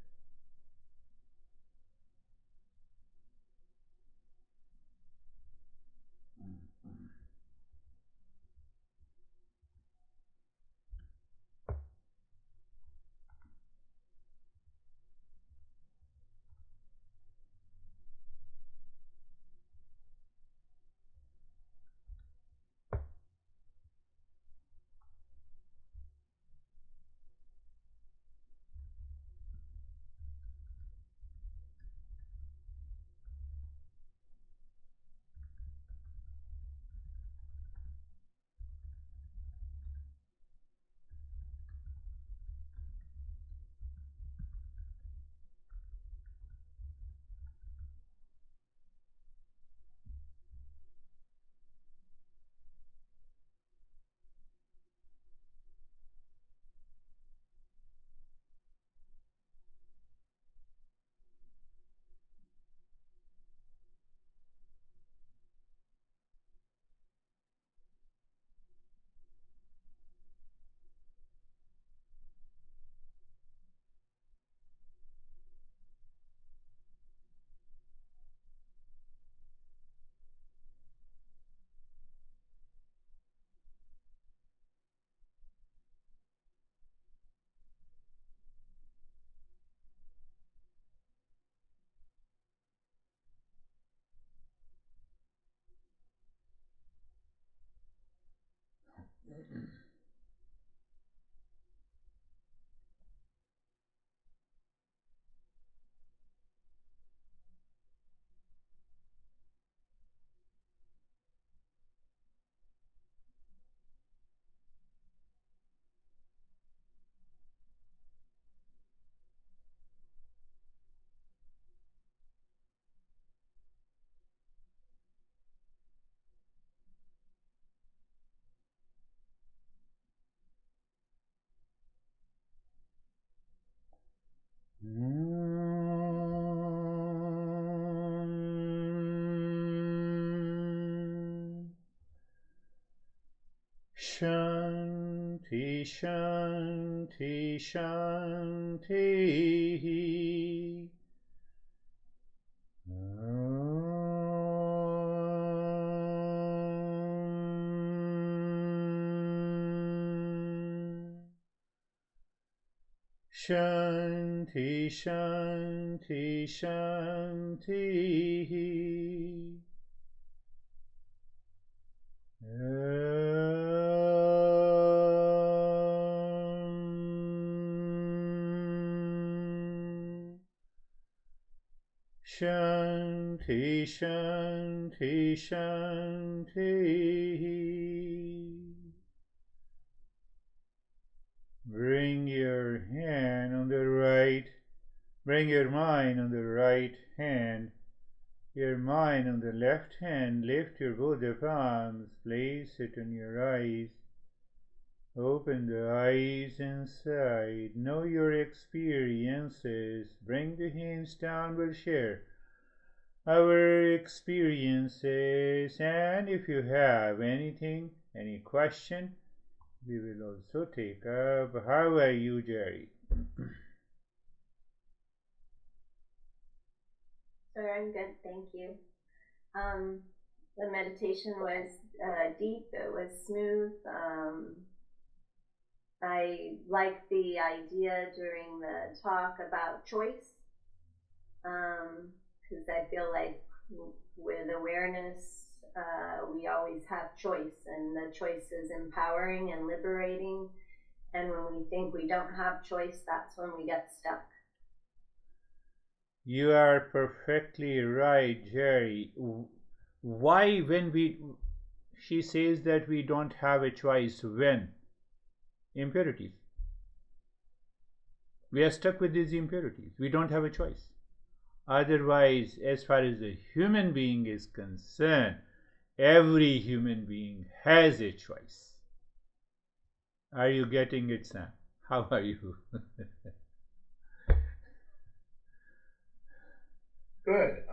Shanti, Shanti, Shanti. Shanti, Shanti, Shanti. Shanti, Shanti, Shanti. Bring your hand on the right, bring your mind on the right hand, your mind on the left hand. Lift your both the palms, place it on your eyes. Open the eyes inside. Know your experiences. Bring the hands down. We'll share our experiences, and if you have anything, any question, we will also take up. How are you, Jerry? Sir, I'm good, thank you. The meditation was deep, it was smooth. I like the idea during the talk about choice, because I feel like with awareness, we always have choice, and the choice is empowering and liberating. And when we think we don't have choice, that's when we get stuck. You are perfectly right, Jerry. Why, when she says that we don't have a choice, when? Impurities. We are stuck with these impurities. We don't have a choice. Otherwise, as far as the human being is concerned, every human being has a choice. Are you getting it, Sam? How are you? Good.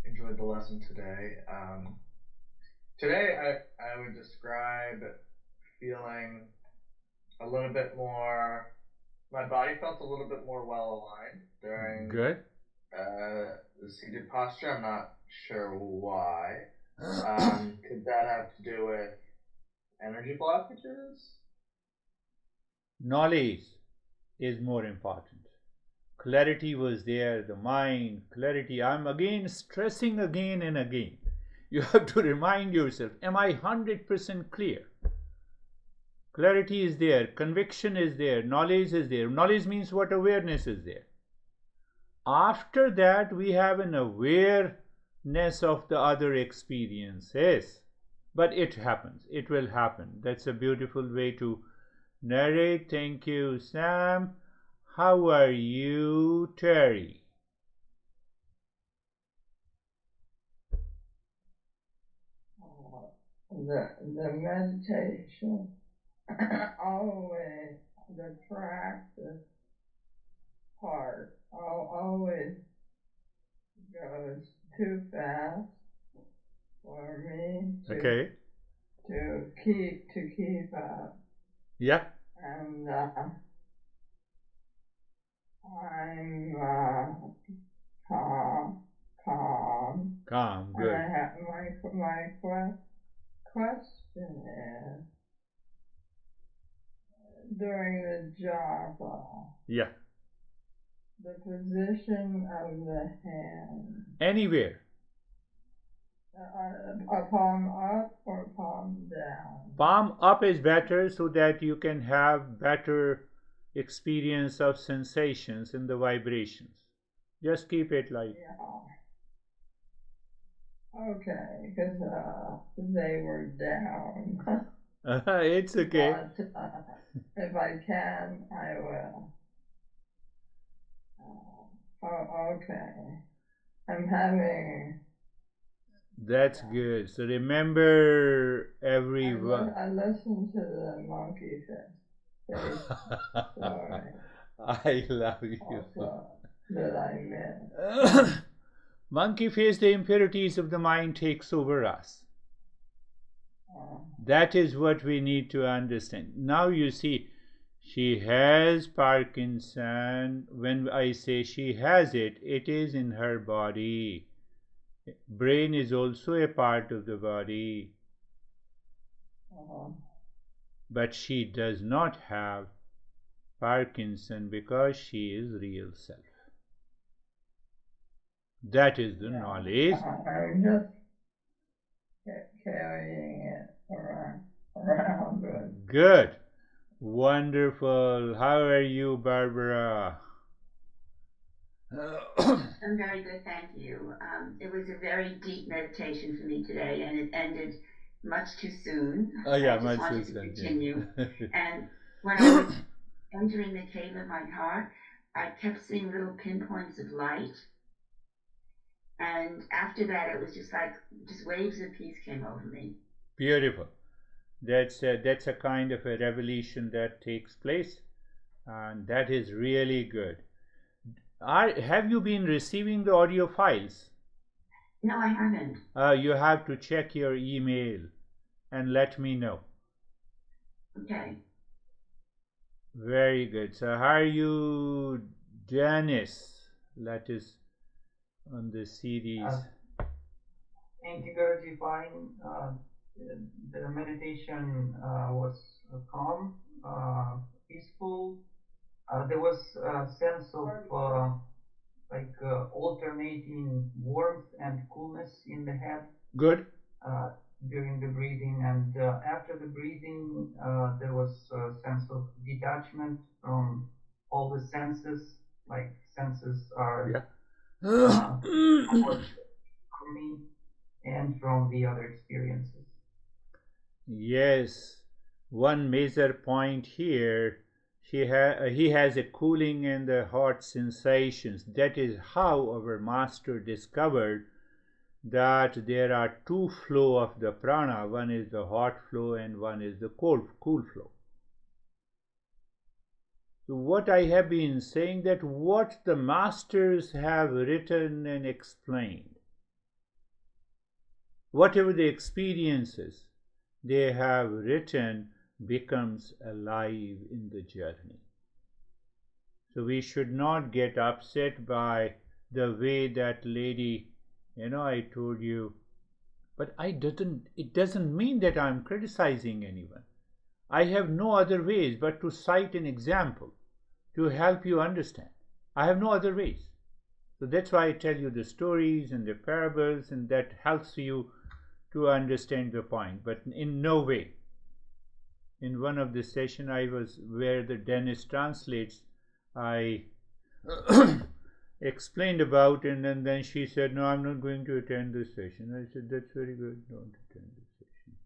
Enjoyed the lesson today. Today, I would describe feeling a little bit more. My body felt a little bit more well aligned during Good. the seated posture. I'm not sure why. Could that have to do with energy blockages? Knowledge is more important. Clarity was there, the mind, clarity. I'm again stressing again and again. You have to remind yourself, am I 100% clear? Clarity is there, conviction is there, knowledge is there. Knowledge means what? Awareness is there. After that, we have an awareness of the other experiences. But it happens, it will happen. That's a beautiful way to narrate. Thank you, Sam. How are you, Terry? The meditation, always the practice part always goes too fast for me Okay. to keep up. Yeah. And I'm calm. Calm. And Good. I have my question is, during the japa, Yeah. the position of the hand, Anywhere. palm up or palm down? Palm up is better so that you can have better experience of sensations in the vibrations. Just keep it like. Yeah. Okay, because they were down. It's okay. But if I can, I will. Okay. I'm having. That's good. So remember everyone. I listened to the monkey face story. I love you. Also, that I missed. Monkey face, the impurities of the mind takes over us. That is what we need to understand. Now you see, she has Parkinson. When I say she has it, it is in her body. Brain is also a part of the body. But she does not have Parkinson because she is real self. That is the knowledge. I'm just carrying it around. Good. Wonderful. How are you, Barbara? I'm very good, thank you. It was a very deep meditation for me today, and it ended much too soon. Oh yeah, I just much wanted too to soon. continue. Yeah. And when I was entering the cave of my heart, I kept seeing little pinpoints of light. And after that, it was just like waves of peace came over me. Beautiful. That's a kind of a revelation that takes place, and that is really good. Have you been receiving the audio files? No, I haven't. You have to check your email and let me know. Okay. Very good. So how are you, Janice? That is on the series. Thank you, Girish. Fine. The meditation was calm, peaceful. There was a sense of alternating warmth and coolness in the head. Good. During the breathing, and after the breathing, there was a sense of detachment from all the senses. Like senses are from me and from the other experiences. Yes, one major point here, he has a cooling and the hot sensations. That is how our master discovered that there are two flow of the prana. One is the hot flow and one is the cool flow. So what I have been saying, that what the masters have written and explained, whatever the experiences they have written becomes alive in the journey. So we should not get upset by the way that lady, I told you, but it doesn't mean that I'm criticizing anyone. I have no other ways but to cite an example to help you understand. I have no other ways. So that's why I tell you the stories and the parables, and that helps you to understand the point. But in no way. In one of the session I was where the dentist translates, I explained about it, and then she said, no, I'm not going to attend this session. I said, that's very good, don't attend this session.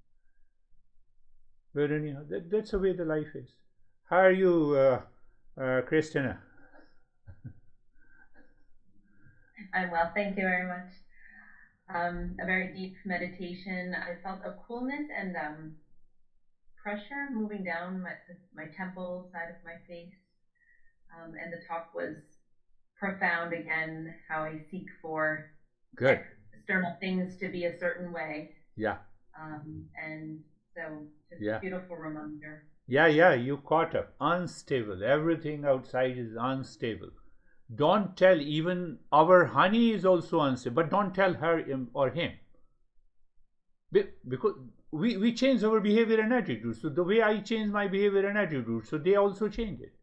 But anyhow, that's the way the life is. How are you, Christina? I'm well, thank you very much. A very deep meditation. I felt a coolness and pressure moving down my temple, side of my face. And the talk was profound again, how I seek for Good. external things to be a certain way. Yeah. And so just beautiful reminder. Yeah, you caught up. Unstable. Everything outside is unstable. Don't tell, even our honey is also unstable, but don't tell her or him. Because we change our behavior and attitude. So the way I change my behavior and attitude, so they also change it.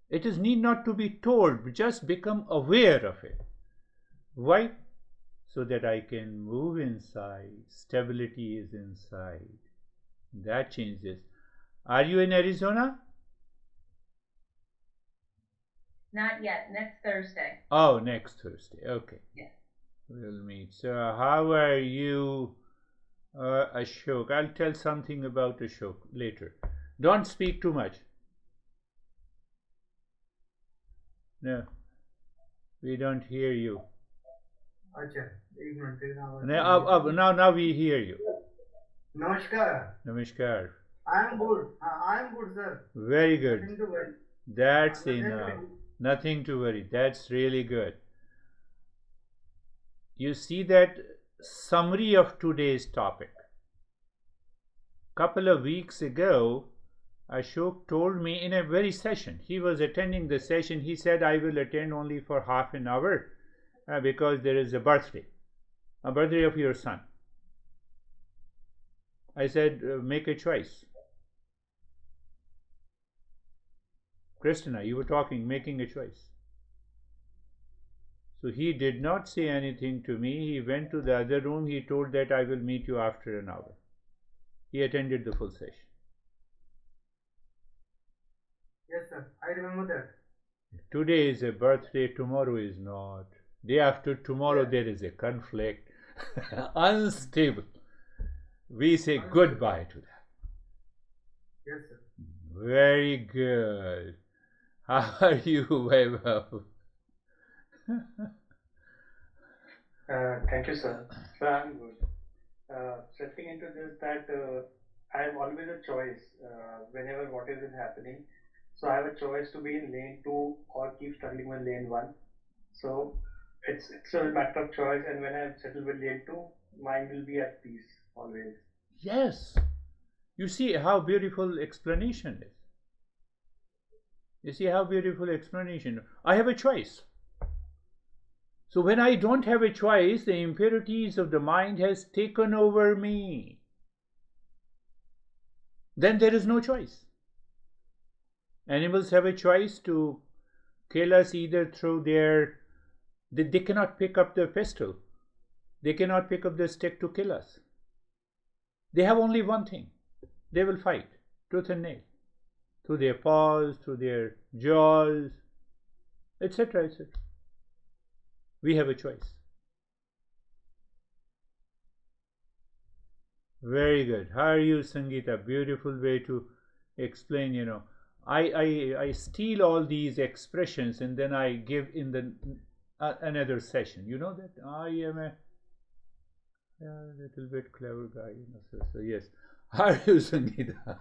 It is need not to be told, just become aware of it. Why? So that I can move inside. Stability is inside. That changes. Are you in Arizona? Not yet. Next Thursday. Oh, next Thursday. Okay. Yes. We'll meet. So how are you, Ashok? I'll tell something about Ashok later. Don't speak too much. No. We don't hear you. Now we hear you. Namaskar. Namaskar. I am good, sir. Very good. Nothing to worry. That's enough. Nothing to worry. That's really good. You see that summary of today's topic. couple of weeks ago, Ashok told me in a very session, he was attending the session, he said, I will attend only for half an hour because there is a birthday of your son. I said, make a choice. Christina, you were talking, making a choice. So he did not say anything to me. He went to the other room. He told that I will meet you after an hour. He attended the full session. Yes, sir. I remember that. Today is a birthday, tomorrow is not. Day after tomorrow there is a conflict. Unstable. We say goodbye to that. Yes, sir. Very good. How are you, Vaibhav? Thank you, sir. So I'm good. Setting into this that I have always a choice whenever what is happening. So I have a choice to be in lane 2 or keep struggling with lane 1. So it's a matter of choice, and when I settle with lane 2, mind will be at peace always. Yes. You see how beautiful explanation is. You see how beautiful explanation. I have a choice. So when I don't have a choice, the impurities of the mind has taken over me. Then there is no choice. Animals have a choice to kill us either through their... They cannot pick up the pistol. They cannot pick up the stick to kill us. They have only one thing. They will fight, tooth and nail, through their paws, through their jaws, etc., etc. We have a choice. Very good. How are you, Sangeeta? Beautiful way to explain, you know. I steal all these expressions and then I give in the another session. You know that I am a little bit clever guy, you know. So yes. How are you, Sangeeta?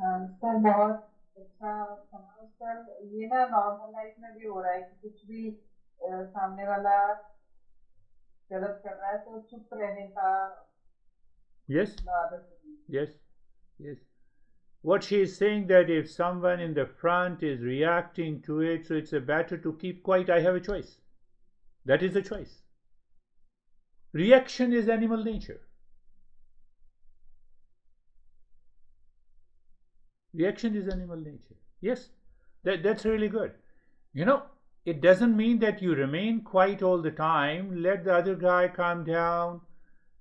Sir बहुत अच्छा सुना sir. ये ना normal life में भी हो रहा है कि कुछ भी सामने वाला गलत कर रहा है तो चुप रहने का Yes, आदत है। yes, yes. What she is saying that if someone in the front is reacting to it, so it's better to keep quiet. I have a choice. That is the choice. Reaction is animal nature. Reaction is animal nature. Yes, that's really good. You know, it doesn't mean that you remain quiet all the time. Let the other guy calm down.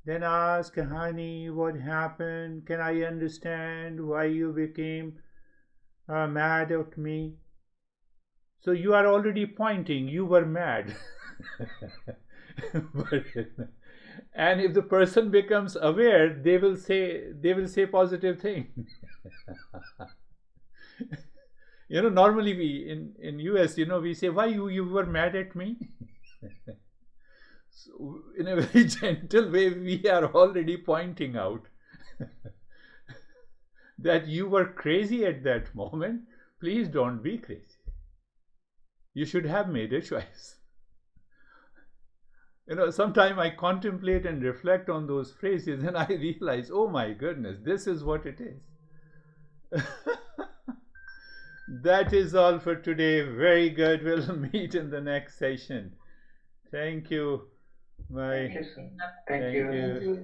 Then ask, honey, what happened? Can I understand why you became mad at me? So you are already pointing, you were mad. And if the person becomes aware, they will say positive thing. You know, normally we in US, you know, we say, why you were mad at me? So in a very gentle way, we are already pointing out that you were crazy at that moment. Please don't be crazy. You should have made a choice. You know, sometimes I contemplate and reflect on those phrases and I realize, oh my goodness, this is what it is. That is all for today. Very good. We'll meet in the next session. Thank you. Bye. Thank you. you.